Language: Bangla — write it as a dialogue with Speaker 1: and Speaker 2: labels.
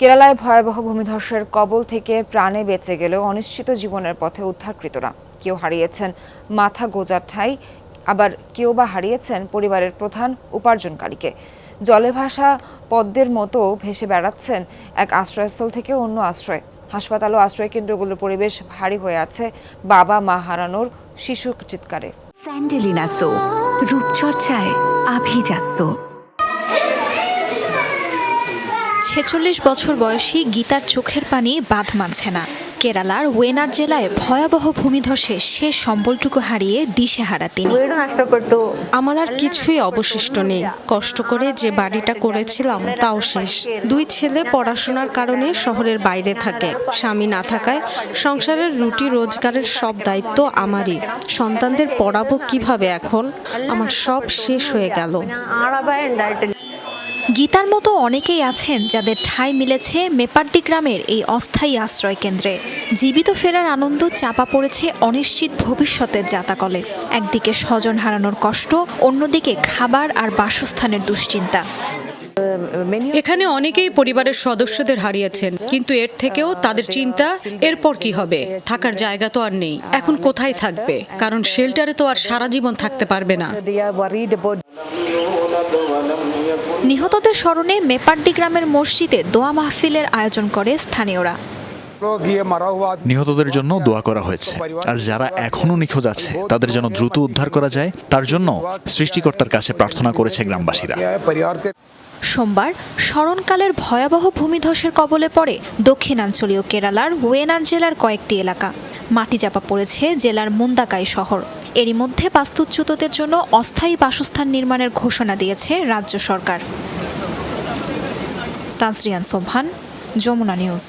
Speaker 1: কেরালায় ভয়াবহ ভূমিধসের কবল থেকে প্রাণে বেঁচে গেলেও অনিশ্চিত জীবনের পথে উদ্ধারকৃতরা। কেউ হারিয়েছেন মাথা গোঁজার ঠাঁই, আবার কেউ বা হারিয়েছেন পরিবারের প্রধান উপার্জনকারীকে। জলে ভাসা পদ্মের মতো ভেসে বেড়াচ্ছেন এক আশ্রয়স্থল থেকে অন্য আশ্রয়। হাসপাতাল ও আশ্রয় কেন্দ্রগুলোর পরিবেশ ভারী হয়ে আছে বাবা মা হারানোর শিশুর চিৎকারে।
Speaker 2: স্যান্ডেলিনা সো, রূপচর্চায় আভিজাত্য।
Speaker 3: ৪৬ বছর বয়সী গীতার চোখের পানি বাঁধ মানছে না। কেরালার ওয়েনার জেলায় ভয়াবহ ভূমিধসে শেষ সম্বলটুকু হারিয়ে দিশেহারা তিনি।
Speaker 4: আমার আর কিছুই অবশিষ্ট নেই। কষ্ট করে যে বাড়িটা করেছিলাম তাও শেষ। 2 ছেলে পড়াশোনার কারণে শহরের বাইরে থাকে। স্বামী না থাকায় সংসারের রুটি রোজগারের সব দায়িত্ব আমারই। সন্তানদের পড়াবো কিভাবে এখন? আমার সব শেষ হয়ে গেল।
Speaker 3: গীতার মতো অনেকেই আছেন যাদের ঠাঁই মিলেছে মেপাড্ডি গ্রামের এই অস্থায়ী আশ্রয় কেন্দ্রে। জীবিত ফেরার আনন্দ চাপা পড়েছে অনিশ্চিত ভবিষ্যতের জাতাকলে। একদিকে স্বজন হারানোর কষ্ট, অন্যদিকে খাবার আর বাসস্থানের দুশ্চিন্তা।
Speaker 5: এখানে অনেকেই পরিবারের সদস্যদের হারিয়েছেন, কিন্তু এর থেকেও তাদের চিন্তা এরপর কি হবে। থাকার জায়গা তো আর নেই, এখন কোথায় থাকবে? কারণ শেল্টারে তো আর সারা জীবন থাকতে পারবে না।
Speaker 3: নিহতদের স্মরণে মেপাড্ডি গ্রামের মসজিদে দোয়া মাহফিলের আয়োজন করে স্থানীয়রা।
Speaker 6: নিহতদের জন্য দোয়া করা হয়েছে, আর যারা এখনো নিখোঁজ আছে তাদের জন্য দ্রুত উদ্ধার করা যায় তার জন্য সৃষ্টিকর্তার কাছে প্রার্থনা করেছে গ্রামবাসীরা।
Speaker 3: সোমবার স্মরণকালের ভয়াবহ ভূমিধসের কবলে পড়ে দক্ষিণাঞ্চলীয় কেরালার ওয়েনার জেলার কয়েকটি এলাকা। মাটি চাপা পড়েছে জেলার মুন্দাকাই শহর। এরই মধ্যে বাস্তুচ্যুতদের জন্য অস্থায়ী বাসস্থান নির্মাণের ঘোষণা দিয়েছে রাজ্য সরকার। তাজরিয়ান সোবহান, যমুনা নিউজ।